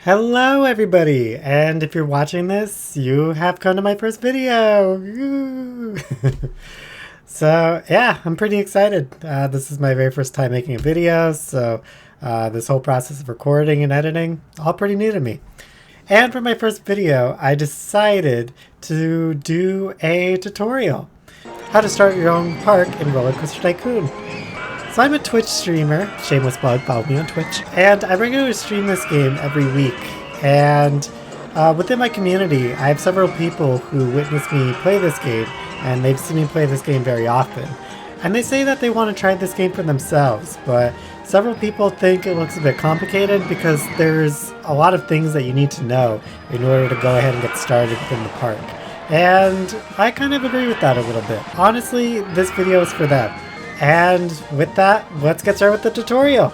Hello everybody, and if you're watching this, you have come to my first video. Woo! So yeah, I'm pretty excited. This is my very first time making a video, so this whole process of recording and editing, all pretty new to me. And for my first video, I decided to do a tutorial. How to start your own park in RollerCoaster Tycoon. So I'm a Twitch streamer, shameless plug, follow me on Twitch, and I regularly stream this game every week. And within my community, I have several people who witness me play this game, and they've seen me play this game very often. And they say that they want to try this game for themselves, but several people think it looks a bit complicated because there's a lot of things that you need to know in order to go ahead and get started within the park. And I kind of agree with that a little bit. Honestly, this video is for them. And with that, let's get started with the tutorial.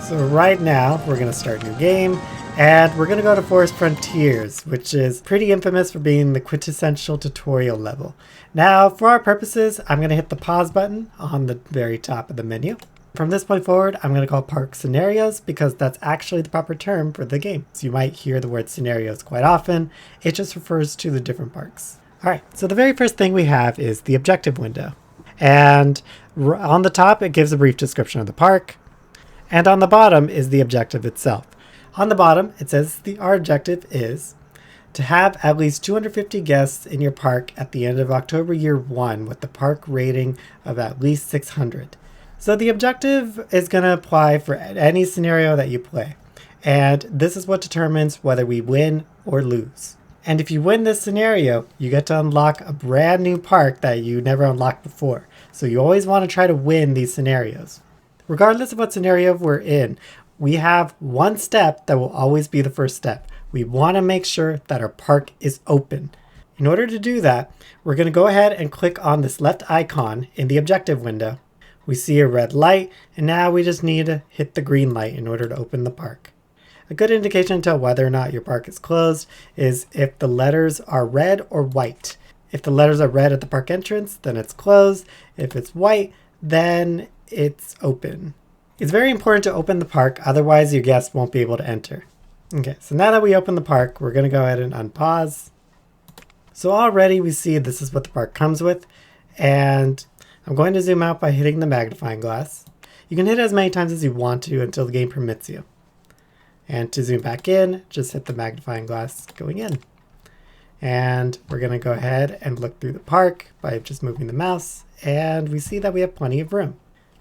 So right now, we're going to start a new game, and we're going to go to Forest Frontiers, which is pretty infamous for being the quintessential tutorial level. Now, for our purposes, I'm going to hit the pause button on the very top of the menu. From this point forward, I'm going to call Park Scenarios because that's actually the proper term for the game. So you might hear the word scenarios quite often. It just refers to the different parks. Alright, so the very first thing we have is the objective window. And on the top, it gives a brief description of the park. And on the bottom is the objective itself. On the bottom, it says our objective is to have at least 250 guests in your park at the end of October year 1 with the park rating of at least 600. So the objective is going to apply for any scenario that you play. And this is what determines whether we win or lose. And if you win this scenario, you get to unlock a brand new park that you never unlocked before. So you always want to try to win these scenarios. Regardless of what scenario we're in, we have one step that will always be the first step. We want to make sure that our park is open. In order to do that, we're going to go ahead and click on this left icon in the objective window. We see a red light, and now we just need to hit the green light in order to open the park. A good indication to tell whether or not your park is closed is if the letters are red or white. If the letters are red at the park entrance, then it's closed. If it's white, then it's open. It's very important to open the park, otherwise your guests won't be able to enter. Okay, so now that we open the park, we're going to go ahead and unpause. So already we see this is what the park comes with, and I'm going to zoom out by hitting the magnifying glass. You can hit it as many times as you want to until the game permits you. And to zoom back in, just hit the magnifying glass going in. And we're going to go ahead and look through the park by just moving the mouse, and we see that we have plenty of room.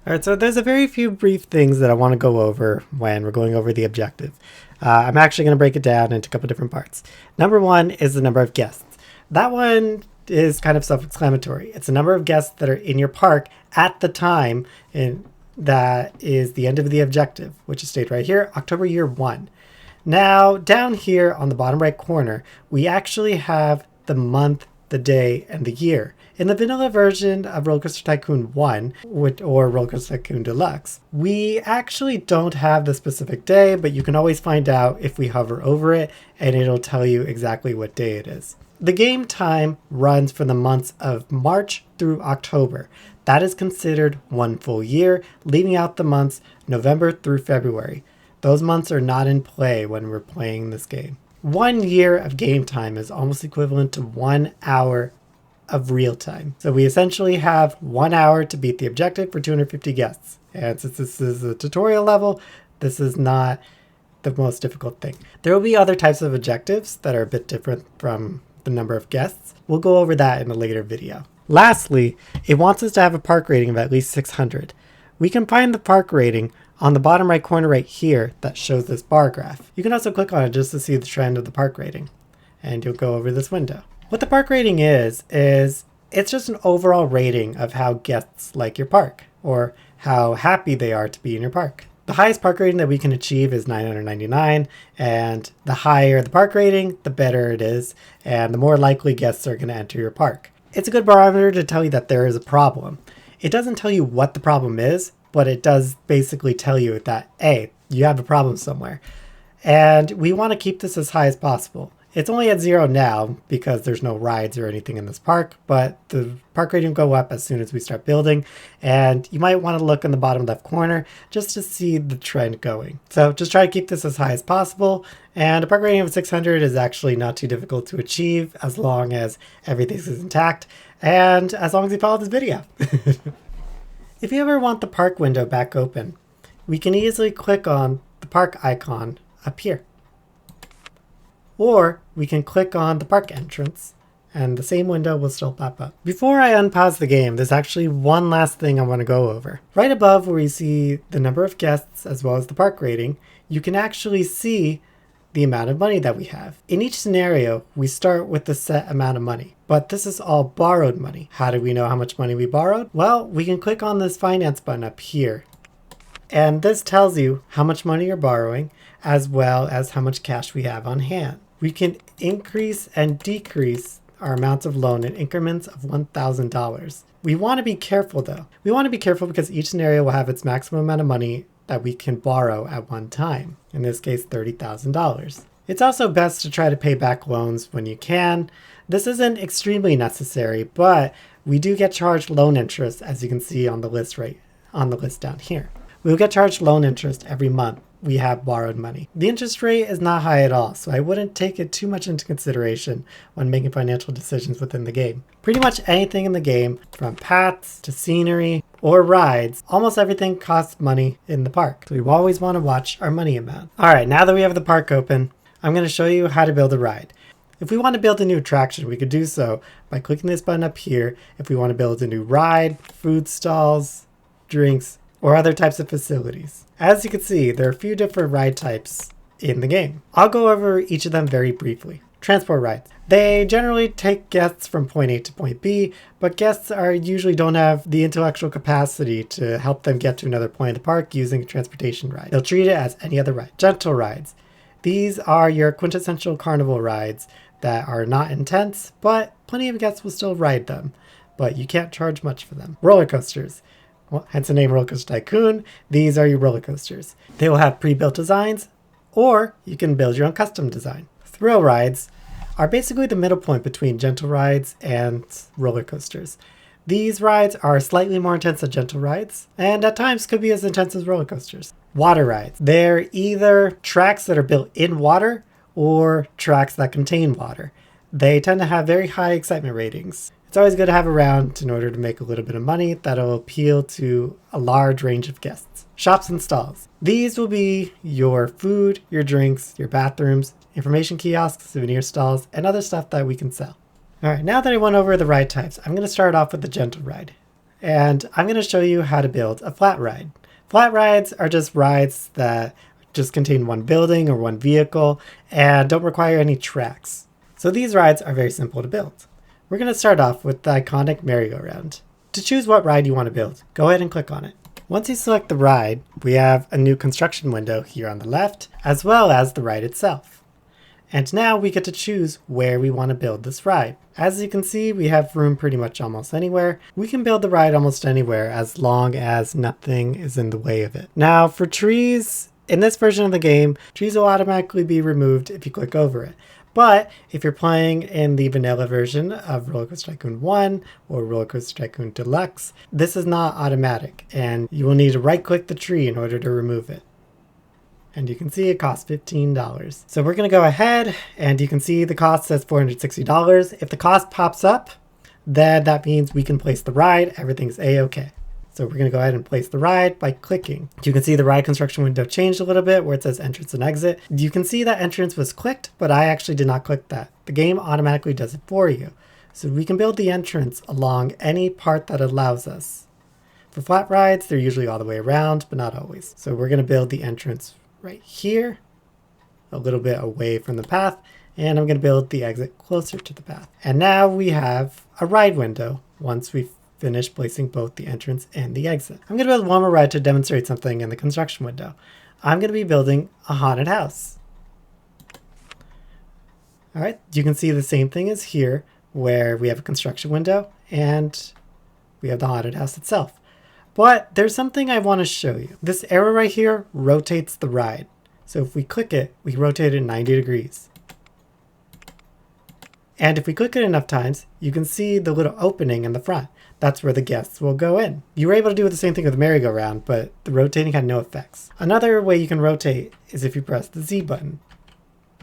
Alright, so there's a very few brief things that I want to go over when we're going over the objective. I'm actually going to break it down into a couple different parts. Number one is the number of guests. That one is kind of self-explanatory. It's the number of guests that are in your park at the time that is the end of the objective, which is stated right here, October year 1. Now, down here on the bottom right corner, we actually have the month, the day, and the year. In the vanilla version of RollerCoaster Tycoon 1, or RollerCoaster Tycoon Deluxe, we actually don't have the specific day, but you can always find out if we hover over it, and it'll tell you exactly what day it is. The game time runs for the months of March through October. That is considered one full year, leaving out the months November through February. Those months are not in play when we're playing this game. 1 year of game time is almost equivalent to 1 hour of real time. So we essentially have 1 hour to beat the objective for 250 guests. And since this is a tutorial level, this is not the most difficult thing. There will be other types of objectives that are a bit different from the number of guests. We'll go over that in a later video. Lastly, it wants us to have a park rating of at least 600. We can find the park rating on the bottom right corner right here that shows this bar graph. You can also click on it just to see the trend of the park rating, and you'll go over this window. What the park rating is it's just an overall rating of how guests like your park, or how happy they are to be in your park. The highest park rating that we can achieve is 999, and the higher the park rating, the better it is, and the more likely guests are going to enter your park. It's a good barometer to tell you that there is a problem. It doesn't tell you what the problem is, but it does basically tell you that, hey, you have a problem somewhere. And we want to keep this as high as possible. It's only at 0 now because there's no rides or anything in this park, but the park rating will go up as soon as we start building. And you might want to look in the bottom left corner just to see the trend going. So just try to keep this as high as possible. And a park rating of 600 is actually not too difficult to achieve as long as everything is intact and as long as you follow this video. If you ever want the park window back open, we can easily click on the park icon up here. Or we can click on the park entrance and the same window will still pop up. Before I unpause the game, there's actually one last thing I want to go over. Right above where you see the number of guests as well as the park rating, you can actually see the amount of money that we have. In each scenario, we start with the set amount of money, but this is all borrowed money. How do we know how much money we borrowed? Well, we can click on this finance button up here. And this tells you how much money you're borrowing as well as how much cash we have on hand. We can increase and decrease our amounts of loan in increments of $1,000. We want to be careful though. We want to be careful because each scenario will have its maximum amount of money that we can borrow at one time. In this case, $30,000. It's also best to try to pay back loans when you can. This isn't extremely necessary, but we do get charged loan interest as you can see on the list down here. We'll get charged loan interest every month we have borrowed money. The interest rate is not high at all, so I wouldn't take it too much into consideration when making financial decisions within the game. Pretty much anything in the game, from paths to scenery or rides, almost everything costs money in the park. So we always want to watch our money amount. All right, now that we have the park open, I'm going to show you how to build a ride. If we want to build a new attraction, we could do so by clicking this button up here. If we want to build a new ride, food stalls, drinks, or other types of facilities. As you can see, there are a few different ride types in the game. I'll go over each of them very briefly. Transport rides. They generally take guests from point A to point B, but guests usually don't have the intellectual capacity to help them get to another point of the park using a transportation ride. They'll treat it as any other ride. Gentle rides. These are your quintessential carnival rides that are not intense, but plenty of guests will still ride them, but you can't charge much for them. Roller coasters. Well, hence the name RollerCoaster Tycoon. These are your roller coasters. They will have pre-built designs, or you can build your own custom design. Thrill rides are basically the middle point between gentle rides and roller coasters. These rides are slightly more intense than gentle rides, and at times could be as intense as roller coasters. Water rides. They're either tracks that are built in water or tracks that contain water. They tend to have very high excitement ratings. It's always good to have around in order to make a little bit of money that'll appeal to a large range of guests. Shops and stalls. These will be your food, your drinks, your bathrooms, information kiosks, souvenir stalls, and other stuff that we can sell. All right, now that I went over the ride types, I'm going to start off with the gentle ride. And I'm going to show you how to build a flat ride. Flat rides are just rides that just contain one building or one vehicle and don't require any tracks. So these rides are very simple to build. We're going to start off with the iconic merry-go-round. To choose what ride you want to build, go ahead and click on it. Once you select the ride, we have a new construction window here on the left, as well as the ride itself. And now we get to choose where we want to build this ride. As you can see, we have room pretty much almost anywhere. We can build the ride almost anywhere as long as nothing is in the way of it. Now for trees, in this version of the game, trees will automatically be removed if you click over it. But if you're playing in the vanilla version of RollerCoaster Tycoon 1 or RollerCoaster Tycoon Deluxe, this is not automatic and you will need to right click the tree in order to remove it. And you can see it costs $15. So we're going to go ahead and you can see the cost says $460. If the cost pops up, then that means we can place the ride. Everything's A-okay. So we're going to go ahead and place the ride by clicking. You can see the ride construction window changed a little bit where it says entrance and exit. You can see that entrance was clicked, but I actually did not click that. The game automatically does it for you. So we can build the entrance along any part that allows us. For flat rides, they're usually all the way around, but not always. So we're going to build the entrance right here, a little bit away from the path, and I'm going to build the exit closer to the path. And now we have a ride window once we've finish placing both the entrance and the exit. I'm going to build one more ride to demonstrate something in the construction window. I'm going to be building a haunted house. All right, you can see the same thing as here where we have a construction window and we have the haunted house itself. But there's something I want to show you. This arrow right here rotates the ride. So if we click it, we rotate it 90 degrees. And if we click it enough times, you can see the little opening in the front. That's where the guests will go in. You were able to do the same thing with the merry-go-round, but the rotating had no effects. Another way you can rotate is if you press the Z button.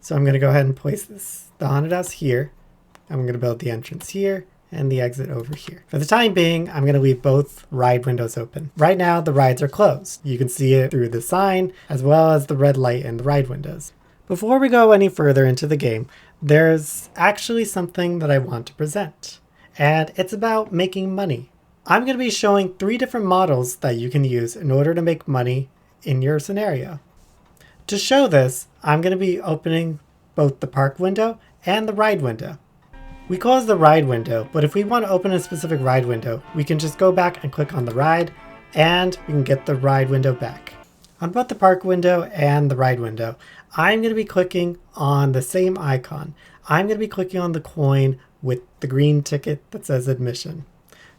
So I'm going to go ahead and place the haunted house here. I'm going to build the entrance here and the exit over here. For the time being, I'm going to leave both ride windows open. Right now, the rides are closed. You can see it through the sign as well as the red light in the ride windows. Before we go any further into the game, there's actually something that I want to present, and it's about making money. I'm going to be showing 3 different models that you can use in order to make money in your scenario. To show this, I'm going to be opening both the park window and the ride window. We close the ride window, but if we want to open a specific ride window, we can just go back and click on the ride, and we can get the ride window back. On both the park window and the ride window, I'm going to be clicking on the same icon. I'm going to be clicking on the coin with the green ticket that says admission.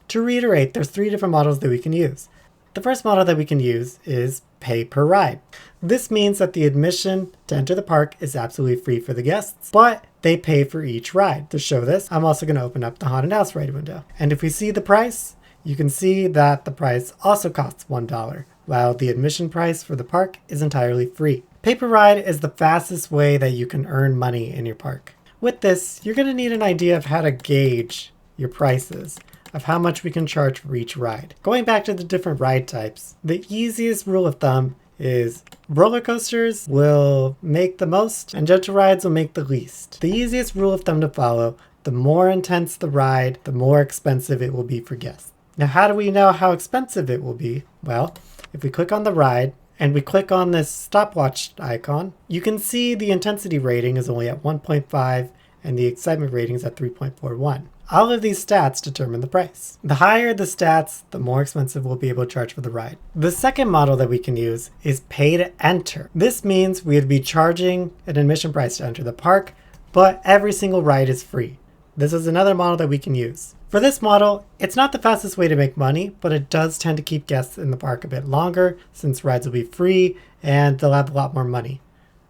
To reiterate, there's 3 different models that we can use. The first model that we can use is pay per ride. This means that the admission to enter the park is absolutely free for the guests, but they pay for each ride. To show this, I'm also going to open up the haunted house ride window. And if we see the price, you can see that the price also costs $1, while the admission price for the park is entirely free. Pay per ride is the fastest way that you can earn money in your park. With this, you're going to need an idea of how to gauge your prices, of how much we can charge for each ride. Going back to the different ride types, the easiest rule of thumb is roller coasters will make the most and gentle rides will make the least. The easiest rule of thumb to follow, the more intense the ride, the more expensive it will be for guests. Now, how do we know how expensive it will be? Well, if we click on the ride and we click on this stopwatch icon, you can see the intensity rating is only at 1.5 and the excitement rating is at 3.41. All of these stats determine the price. The higher the stats, the more expensive we'll be able to charge for the ride. The second model that we can use is pay to enter. This means we'd be charging an admission price to enter the park, but every single ride is free. This is another model that we can use. For this model, it's not the fastest way to make money, but it does tend to keep guests in the park a bit longer since rides will be free and they'll have a lot more money,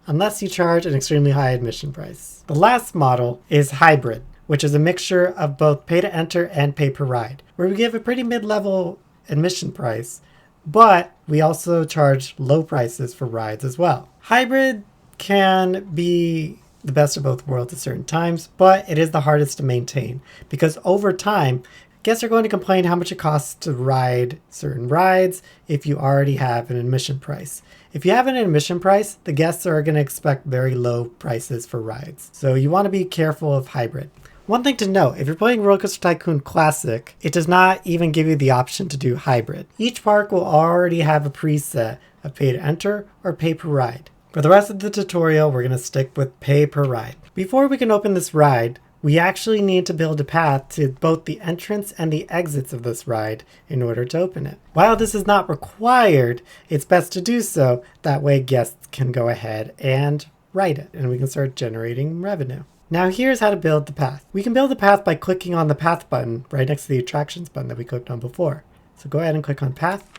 unless you charge an extremely high admission price. The last model is hybrid, which is a mixture of both pay to enter and pay per ride, where we give a pretty mid-level admission price, but we also charge low prices for rides as well. Hybrid can be the best of both worlds at certain times, but it is the hardest to maintain because over time, guests are going to complain how much it costs to ride certain rides if you already have an admission price. If you have an admission price, the guests are going to expect very low prices for rides. So you want to be careful of hybrid. One thing to note, if you're playing RollerCoaster Tycoon Classic, it does not even give you the option to do hybrid. Each park will already have a preset of pay to enter or pay per ride. For the rest of the tutorial, we're going to stick with pay per ride. Before we can open this ride, we actually need to build a path to both the entrance and the exits of this ride in order to open it. While this is not required, it's best to do so. That way guests can go ahead and ride it and we can start generating revenue. Now here's how to build the path. We can build the path by clicking on the path button right next to the attractions button that we clicked on before. So go ahead and click on path,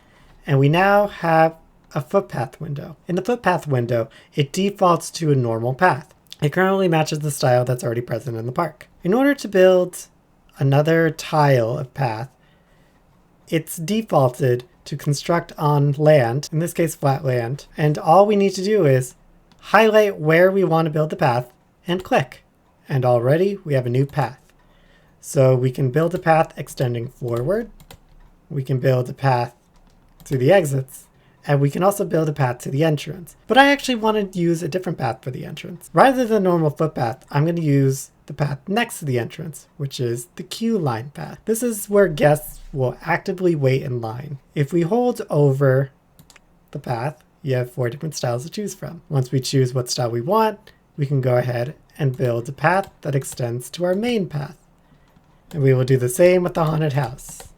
and we now have a footpath window. In the footpath window, it defaults to a normal path. It currently matches the style that's already present in the park. In order to build another tile of path, it's defaulted to construct on land, in this case flat land, and all we need to do is highlight where we want to build the path and click. And already we have a new path. So we can build a path extending forward, we can build a path to the exits, and we can also build a path to the entrance. But I actually want to use a different path for the entrance. Rather than the normal footpath, I'm going to use the path next to the entrance, which is the queue line path. This is where guests will actively wait in line. If we hold over the path, you have 4 different styles to choose from. Once we choose what style we want, we can go ahead and build a path that extends to our main path. And we will do the same with the haunted house.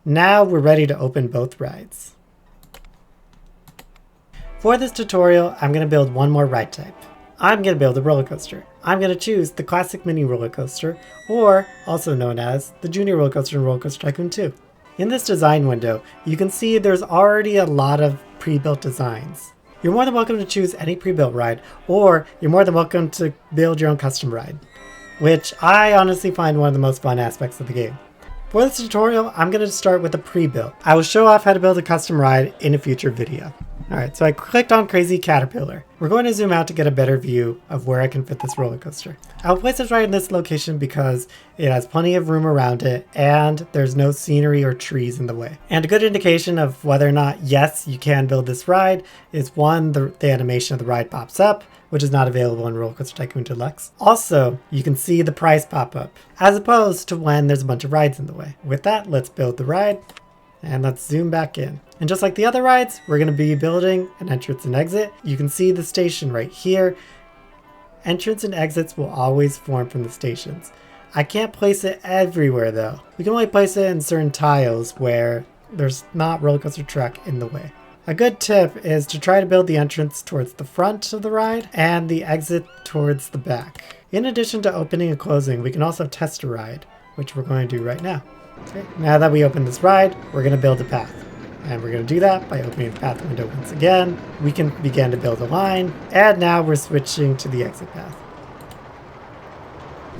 Now we're ready to open both rides. For this tutorial, I'm going to build one more ride type. I'm going to build a roller coaster. I'm going to choose the classic mini roller coaster, or also known as the junior roller coaster in RollerCoaster Tycoon 2. In this design window, you can see there's already a lot of pre-built designs. You're more than welcome to choose any pre-built ride, or you're more than welcome to build your own custom ride, which I honestly find one of the most fun aspects of the game. For this tutorial, I'm going to start with a pre-built. I will show off how to build a custom ride in a future video. Alright, so I clicked on Crazy Caterpillar. We're going to zoom out to get a better view of where I can fit this roller coaster. I'll place this right in this location because it has plenty of room around it and there's no scenery or trees in the way. And a good indication of whether or not, yes, you can build this ride is one, the animation of the ride pops up, which is not available in RollerCoaster Tycoon Deluxe. Also, you can see the price pop up, as opposed to when there's a bunch of rides in the way. With that, let's build the ride. And let's zoom back in. And just like the other rides, we're going to be building an entrance and exit. You can see the station right here. Entrance and exits will always form from the stations. I can't place it everywhere though. We can only place it in certain tiles where there's not roller coaster track in the way. A good tip is to try to build the entrance towards the front of the ride and the exit towards the back. In addition to opening and closing, we can also test a ride, which we're going to do right now. Okay, now that we open this ride, we're going to build a path. And we're going to do that by opening the path window once again. We can begin to build a line. And now we're switching to the exit path.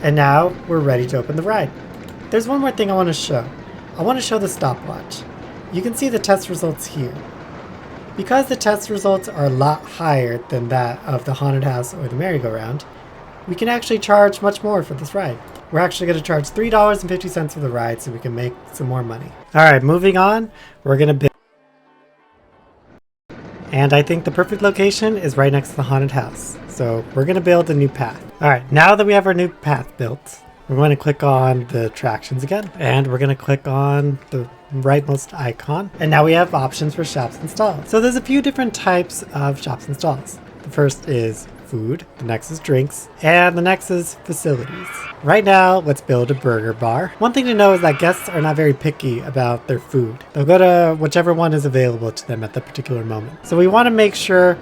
And now we're ready to open the ride. There's one more thing I want to show. I want to show the stopwatch. You can see the test results here. Because the test results are a lot higher than that of the haunted house or the merry-go-round, we can actually charge much more for this ride. We're actually going to charge $3.50 for the ride so we can make some more money. Alright, moving on, we're going to build. And I think the perfect location is right next to the haunted house. So we're going to build a new path. Alright, now that we have our new path built, we're going to click on the attractions again. And we're going to click on the rightmost icon. And now we have options for shops and stalls. So there's a few different types of shops and stalls. The first is food, the next is drinks, and the next is facilities. Right now, let's build a burger bar. One thing to know is that guests are not very picky about their food. They'll go to whichever one is available to them at the particular moment. So we want to make sure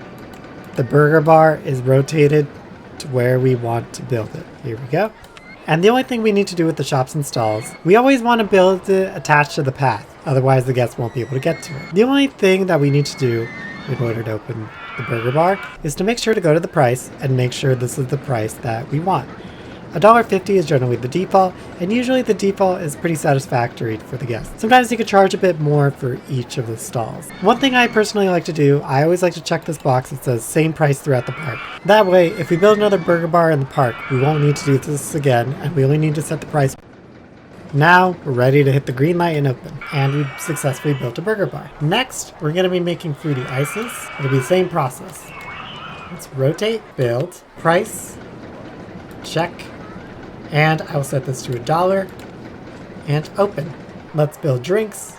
the burger bar is rotated to where we want to build it. Here we go. And the only thing we need to do with the shops and stalls, we always want to build it attached to the path. Otherwise, the guests won't be able to get to it. The only thing that we need to do in order to open the burger bar is to make sure to go to the price and make sure this is the price that we want. $1.50 is generally the default, and usually the default is pretty satisfactory for the guests. Sometimes you could charge a bit more for each of the stalls. One thing I personally like to do, I always like to check this box that says same price throughout the park. That way, if we build another burger bar in the park, we won't need to do this again, and we only need to set the price. Now we're ready to hit the green light and open, and we've successfully built a burger bar. Next, we're going to be making fruity ices. It'll be the same process. Let's rotate, build, price, check, and I will set this to $1 and open. Let's build drinks.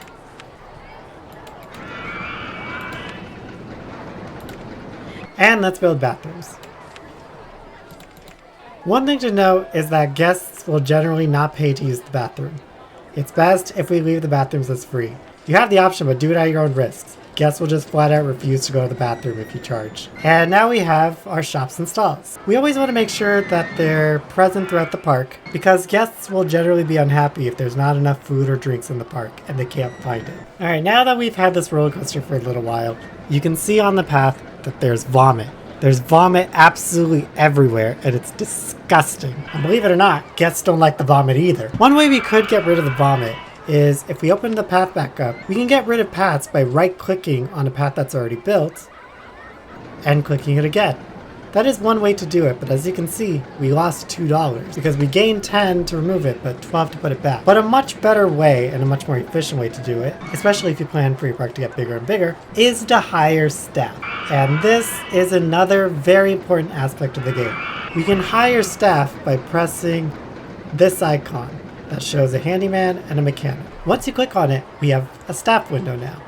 And let's build bathrooms. One thing to note is that guests will generally not pay to use the bathroom. It's best if we leave the bathrooms as free. You have the option, but do it at your own risks. Guests will just flat out refuse to go to the bathroom if you charge. And now we have our shops and stalls. We always want to make sure that they're present throughout the park because guests will generally be unhappy if there's not enough food or drinks in the park and they can't find it. Alright, now that we've had this roller coaster for a little while, you can see on the path that there's vomit. There's vomit absolutely everywhere, and it's disgusting. And believe it or not, guests don't like the vomit either. One way we could get rid of the vomit is if we open the path back up, we can get rid of paths by right-clicking on a path that's already built and clicking it again. That is one way to do it, but as you can see, we lost $2 because we gained 10 to remove it, but 12 to put it back. But a much better way and a much more efficient way to do it, especially if you plan for your park to get bigger and bigger, is to hire staff. And this is another very important aspect of the game. We can hire staff by pressing this icon that shows a handyman and a mechanic. Once you click on it, we have a staff window now.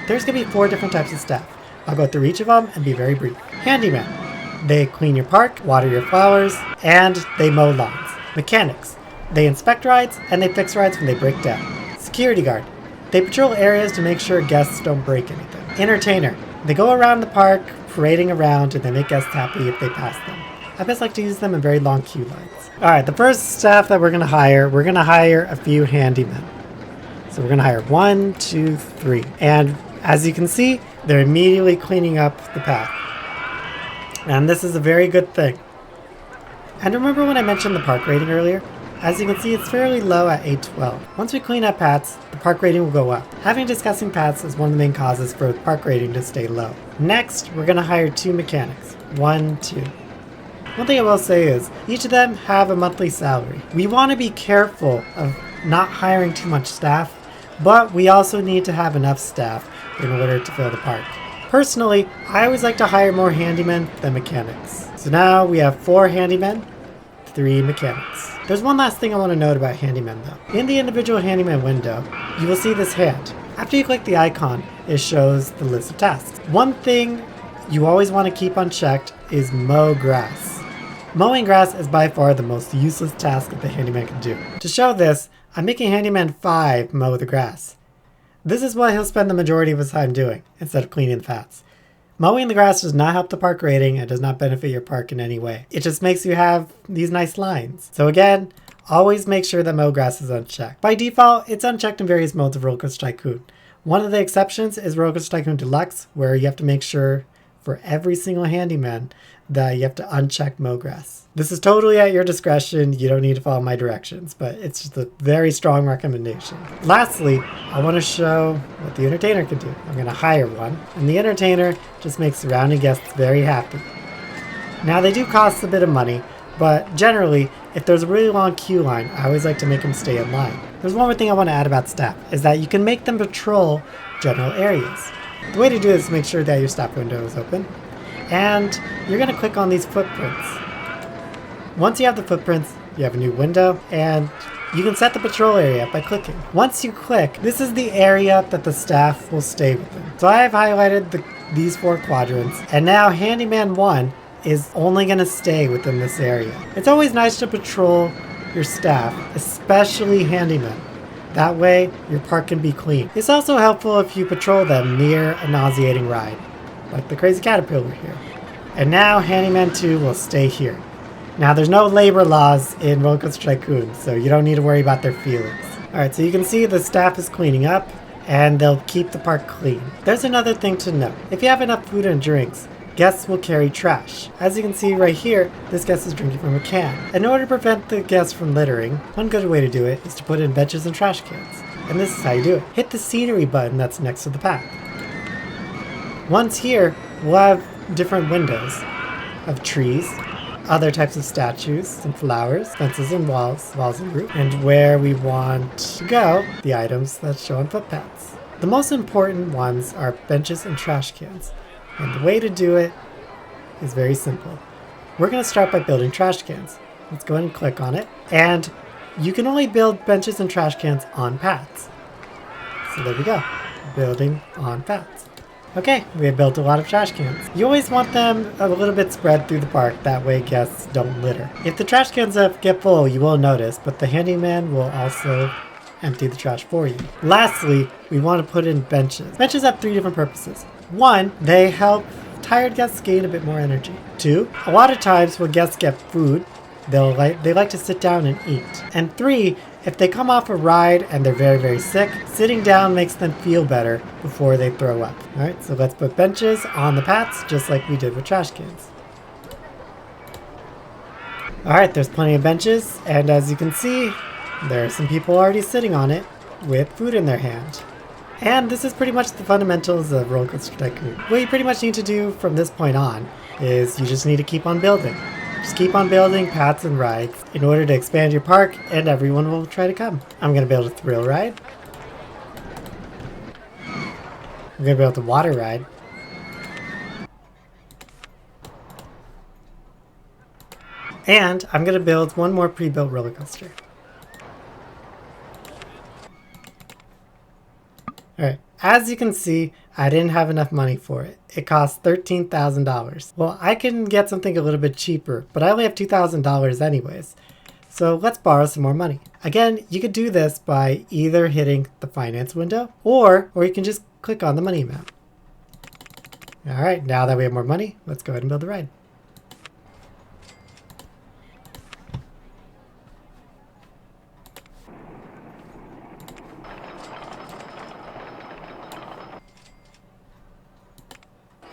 There's going to be 4 different types of staff. I'll go through each of them and be very brief. Handyman. They clean your park, water your flowers, and they mow lawns. Mechanics. They inspect rides and they fix rides when they break down. Security guard. They patrol areas to make sure guests don't break anything. Entertainer. They go around the park, parading around, and they make guests happy if they pass them. I just like to use them in very long queue lines. Alright, the first staff that we're going to hire a few handymen. So we're going to hire 1, 2, 3. And as you can see, they're immediately cleaning up the path. And this is a very good thing. And remember when I mentioned the park rating earlier? As you can see, it's fairly low at 812. Once we clean up paths, the park rating will go up. Having discussing paths is one of the main causes for the park rating to stay low. Next, we're going to hire 2 mechanics. 1, 2. One thing I will say is, each of them have a monthly salary. We want to be careful of not hiring too much staff, but we also need to have enough staff in order to fill the park. Personally, I always like to hire more handymen than mechanics. So now we have 4 handymen, 3 mechanics. There's one last thing I want to note about handymen though. In the individual handyman window, you will see this hand. After you click the icon, it shows the list of tasks. One thing you always want to keep unchecked is mow grass. Mowing grass is by far the most useless task that the handyman can do. To show this, I'm making handyman 5 mow the grass. This is what he'll spend the majority of his time doing, instead of cleaning the paths. Mowing the grass does not help the park rating and does not benefit your park in any way. It just makes you have these nice lines. So again, always make sure that mow grass is unchecked. By default, it's unchecked in various modes of RollerCoaster Tycoon. One of the exceptions is RollerCoaster Tycoon Deluxe, where you have to make sure for every single handyman that you have to uncheck mow grass. This is totally at your discretion. You don't need to follow my directions, but it's just a very strong recommendation. Lastly, I want to show what the entertainer can do. I'm going to hire one, and the entertainer just makes surrounding guests very happy. Now they do cost a bit of money, but generally, if there's a really long queue line, I always like to make them stay in line. There's one more thing I want to add about staff, is that you can make them patrol general areas. The way to do this is make sure that your staff window is open, and you're going to click on these footprints. Once you have the footprints, you have a new window, and you can set the patrol area by clicking. Once you click, this is the area that the staff will stay within. So I have highlighted these 4 quadrants, and now Handyman 1 is only going to stay within this area. It's always nice to patrol your staff, especially handymen. That way, your park can be clean. It's also helpful if you patrol them near a nauseating ride, like the Crazy Caterpillar here. And now Handyman 2 will stay here. Now there's no labor laws in RollerCoaster Tycoon, so you don't need to worry about their feelings. Alright, so you can see the staff is cleaning up, and they'll keep the park clean. There's another thing to note. If you have enough food and drinks, guests will carry trash. As you can see right here, this guest is drinking from a can. In order to prevent the guests from littering, one good way to do it is to put in benches and trash cans. And this is how you do it. Hit the scenery button that's next to the path. Once here, we'll have different windows of trees, other types of statues and flowers, fences and walls and roof, and where we want to go, the items that show on footpaths. The most important ones are benches and trash cans. And the way to do it is very simple. We're going to start by building trash cans. Let's go ahead and click on it. And you can only build benches and trash cans on paths. So there we go. Building on paths. Okay, we have built a lot of trash cans. You always want them a little bit spread through the park, that way guests don't litter. If the trash cans get full, you will notice, but the handyman will also empty the trash for you. Lastly, we want to put in benches. Benches have 3 different purposes. 1, they help tired guests gain a bit more energy. 2, a lot of times when guests get food, they like to sit down and eat. And 3, if they come off a ride and they're very, very sick, sitting down makes them feel better before they throw up. Alright, so let's put benches on the paths just like we did with trash cans. Alright, there's plenty of benches, and as you can see, there are some people already sitting on it with food in their hand. And this is pretty much the fundamentals of RollerCoaster Tycoon. What you pretty much need to do from this point on is you just need to keep on building. Just keep on building paths and rides in order to expand your park, and everyone will try to come. I'm going to build a thrill ride. I'm going to build a water ride. And I'm going to build one more pre-built roller coaster. Alright, as you can see, I didn't have enough money for it. It cost $13,000. Well, I can get something a little bit cheaper, but I only have $2,000 anyways. So let's borrow some more money. Again, you could do this by either hitting the finance window, or you can just click on the money amount. Alright, now that we have more money, let's go ahead and build the ride.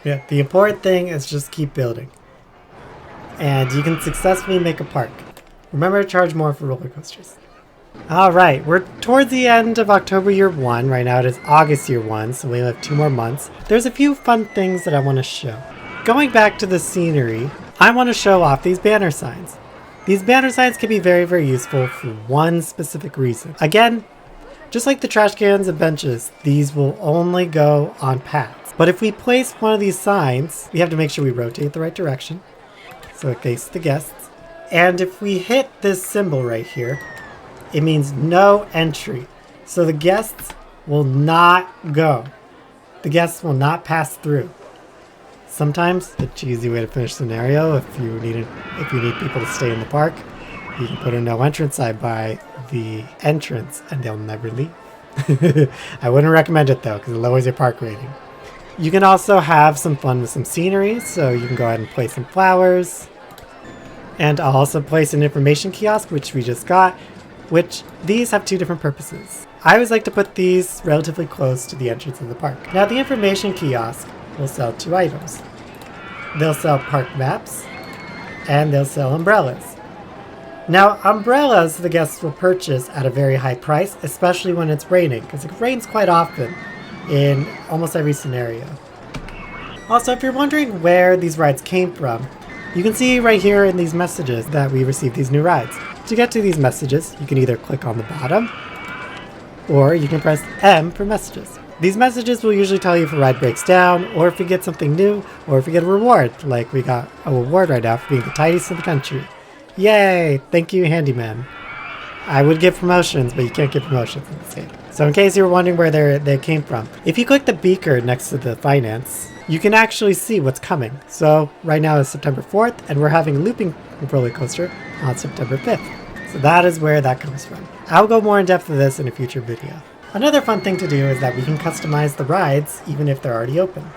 Yeah, the important thing is just keep building. And you can successfully make a park. Remember to charge more for roller coasters. Alright, we're towards the end of October year 1. Right now it is August year 1, so we have 2 more months. There's a few fun things that I want to show. Going back to the scenery, I want to show off these banner signs. These banner signs can be very, very useful for one specific reason. Again, just like the trash cans and benches, these will only go on paths. But if we place one of these signs, we have to make sure we rotate the right direction so it faces the guests. And if we hit this symbol right here, it means no entry. So the guests will not go. The guests will not pass through. Sometimes the cheesy way to finish scenario, if you need people to stay in the park, you can put a no entrance sign by the entrance and they'll never leave. I wouldn't recommend it though, because it lowers your park rating. You can also have some fun with some scenery, so you can go ahead and place some flowers. And I'll also place an information kiosk, which we just got, which these have 2 different purposes. I always like to put these relatively close to the entrance of the park. Now the information kiosk will sell 2 items. They'll sell park maps, and they'll sell umbrellas. Now umbrellas the guests will purchase at a very high price, especially when it's raining, because it rains quite often in almost every scenario. Also, if you're wondering where these rides came from, you can see right here in these messages that we received these new rides. To get to these messages, you can either click on the bottom, or you can press M for messages. These messages will usually tell you if a ride breaks down, or if we get something new, or if we get a reward, like we got a reward right now for being the tidiest in the country. Yay! Thank you, handyman. I would give promotions, but you can't get promotions in this game. So in case you were wondering where they came from, if you click the beaker next to the finance, you can actually see what's coming. So right now is September 4th, and we're having a looping roller coaster on September 5th. So that is where that comes from. I'll go more in depth with this in a future video. Another fun thing to do is that we can customize the rides even if they're already open.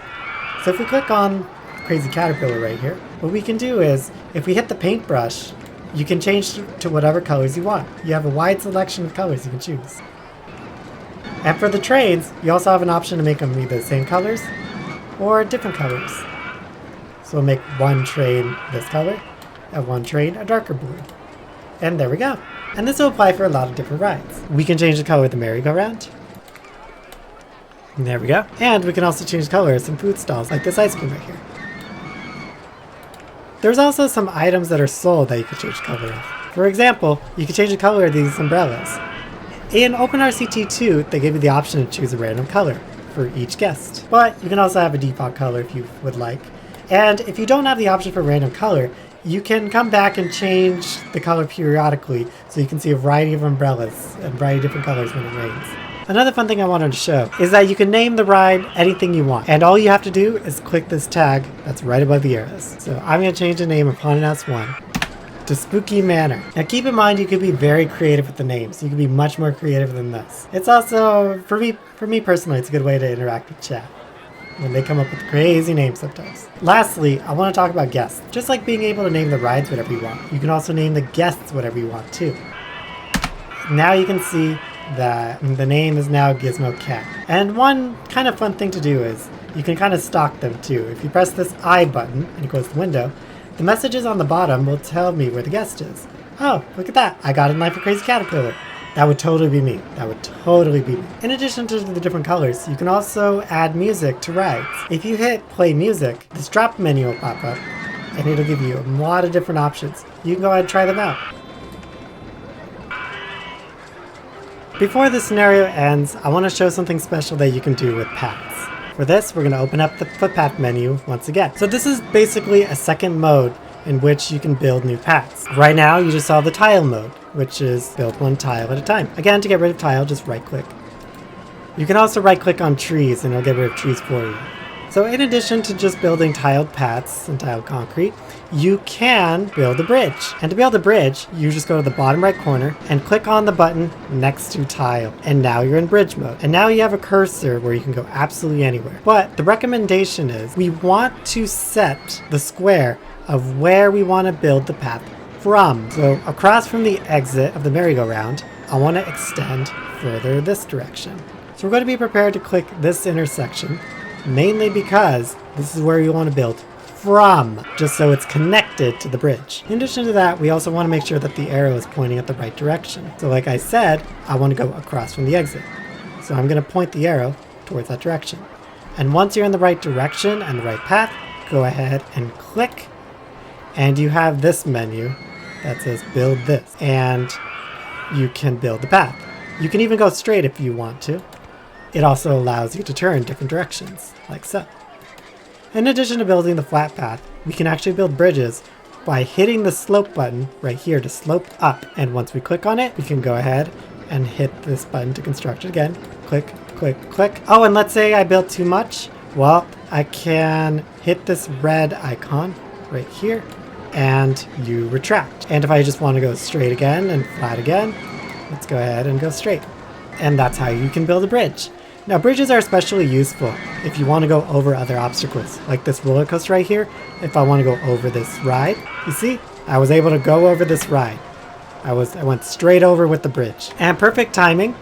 So if we click on Crazy Caterpillar right here, what we can do is, if we hit the paintbrush, you can change to whatever colors you want. You have a wide selection of colors you can choose. And for the trains, you also have an option to make them either the same colors or different colors. So we'll make one train this color and one train a darker blue. And there we go. And this will apply for a lot of different rides. We can change the color of the merry-go-round. There we go. And we can also change the color of some food stalls, like this ice cream right here. There's also some items that are sold that you can change the color of. For example, you can change the color of these umbrellas. In RCT2, they give you the option to choose a random color for each guest. But you can also have a default color if you would like. And if you don't have the option for random color, you can come back and change the color periodically so you can see a variety of umbrellas and a variety of different colors when it rains. Another fun thing I wanted to show is that you can name the ride anything you want. And all you have to do is click this tag that's right above the arrows. So I'm going to change the name of Haunted House 1 to Spooky Manor. Now keep in mind you could be very creative with the names. You can be much more creative than this. It's also, for me personally, it's a good way to interact with chat when they come up with crazy names sometimes. Lastly, I want to talk about guests. Just like being able to name the rides whatever you want, you can also name the guests whatever you want too. Now you can see that the name is now Gizmo Cat. And one kind of fun thing to do is you can kind of stalk them too. If you press this I button and you close the window, the messages on the bottom will tell me where the guest is. Oh, look at that. I got a knife for Crazy Caterpillar. That would totally be me. That would totally be me. In addition to the different colors, you can also add music to rides. If you hit play music, this drop menu will pop up and it'll give you a lot of different options. You can go ahead and try them out. Before the scenario ends, I want to show something special that you can do with paths. For this, we're going to open up the footpath menu once again. So this is basically a second mode in which you can build new paths. Right now, you just saw the tile mode, which is build one tile at a time. Again, to get rid of tile, just right click. You can also right click on trees and it'll get rid of trees for you. So in addition to just building tiled paths and tiled concrete, you can build a bridge. And to build a bridge, you just go to the bottom right corner and click on the button next to tile. And now you're in bridge mode. And now you have a cursor where you can go absolutely anywhere. But the recommendation is we want to set the square of where we want to build the path from. So across from the exit of the merry-go-round, I want to extend further this direction. So we're going to be prepared to click this intersection mainly because this is where you want to build from, just so it's connected to the bridge. In addition to that, we also want to make sure that the arrow is pointing at the right direction. So like I said, I want to go across from the exit. So I'm going to point the arrow towards that direction. And once you're in the right direction and the right path, go ahead and click, and you have this menu that says build this, and you can build the path. You can even go straight if you want to. It also allows you to turn different directions, like so. In addition to building the flat path, we can actually build bridges by hitting the slope button right here to slope up. And once we click on it, we can go ahead and hit this button to construct it again. Click, click, click. Oh, and let's say I built too much. Well, I can hit this red icon right here and you retract. And if I just want to go straight again and flat again, let's go ahead and go straight. And that's how you can build a bridge. Now, bridges are especially useful if you want to go over other obstacles, like this roller coaster right here. If I want to go over this ride, you see, I was able to go over this ride. I went straight over with the bridge. And perfect timing,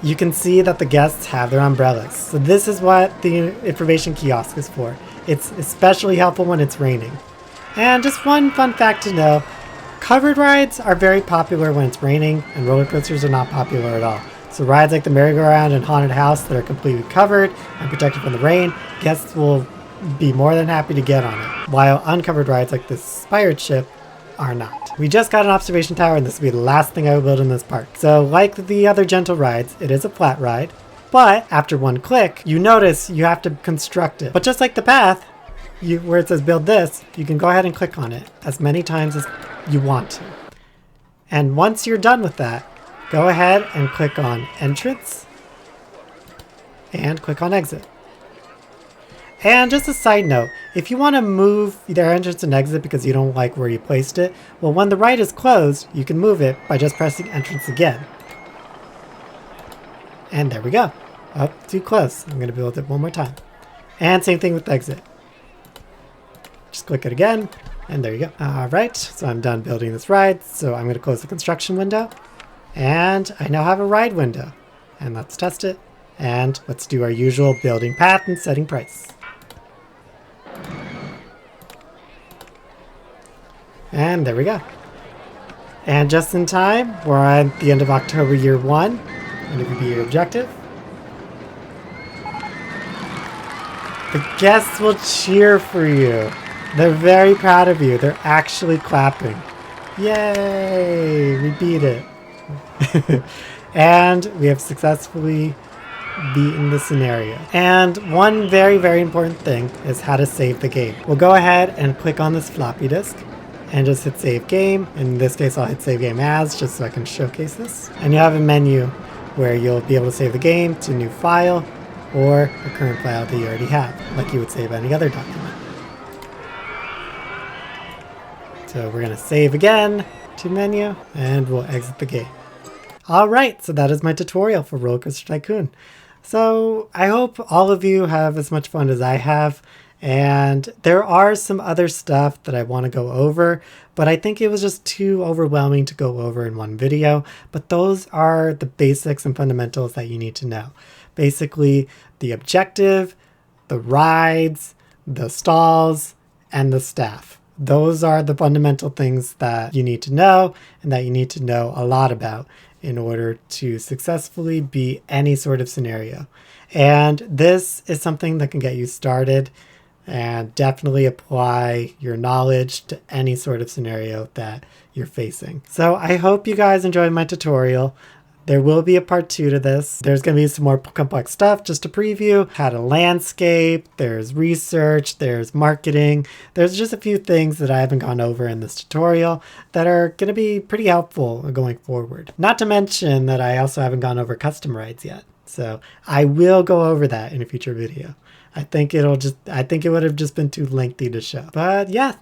you can see that the guests have their umbrellas. So this is what the information kiosk is for. It's especially helpful when it's raining. And just one fun fact to know, covered rides are very popular when it's raining, and roller coasters are not popular at all. So rides like the merry-go-round and haunted house that are completely covered and protected from the rain, guests will be more than happy to get on it, while uncovered rides like this Spired ship are not. We just got an observation tower, and this will be the last thing I will build in this park. So like the other gentle rides, it is a flat ride, but after one click, you notice you have to construct it. But just like the path, where it says build this, you can go ahead and click on it as many times as you want to. And once you're done with that, go ahead and click on entrance and click on exit. And just a side note, if you want to move either entrance and exit because you don't like where you placed it, well, when the ride is closed, you can move it by just pressing entrance again. And there we go. Oh, too close. I'm going to build it one more time. And same thing with exit. Just click it again, and there you go. All right, so I'm done building this ride, so I'm going to close the construction window. And I now have a ride window. And let's test it. And let's do our usual building path and setting price. And there we go. And just in time, we're at the end of October year 1. And it would be your objective. The guests will cheer for you. They're very proud of you. They're actually clapping. Yay! We beat it. And we have successfully beaten the scenario. And one very, very important thing is how to save the game. We'll go ahead and click on this floppy disk and just hit save game. In this case, I'll hit save game as, just so I can showcase this. And you have a menu where you'll be able to save the game to a new file or a current file that you already have, like you would save any other document. So we're going to save again to menu, and we'll exit the game. Alright, so that is my tutorial for RollerCoaster Tycoon. So I hope all of you have as much fun as I have, and there are some other stuff that I want to go over, but I think it was just too overwhelming to go over in one video. But those are the basics and fundamentals that you need to know. Basically, the objective, the rides, the stalls, and the staff. Those are the fundamental things that you need to know and that you need to know a lot about in order to successfully beat any sort of scenario. And this is something that can get you started, and definitely apply your knowledge to any sort of scenario that you're facing. So I hope you guys enjoyed my tutorial. There will be a part 2 to this. There's going to be some more complex stuff just to preview. How to landscape, there's research, there's marketing. There's just a few things that I haven't gone over in this tutorial that are going to be pretty helpful going forward. Not to mention that I also haven't gone over custom rides yet. So I will go over that in a future video. I think it would have just been too lengthy to show. But yeah,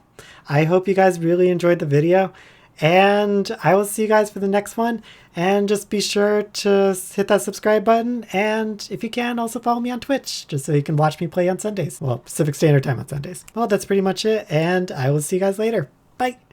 I hope you guys really enjoyed the video. And I will see you guys for the next one. And just be sure to hit that subscribe button. And if you can, also follow me on Twitch, just so you can watch me play on Sundays. Well, Pacific Standard Time on Sundays. Well, that's pretty much it. And I will see you guys later. Bye.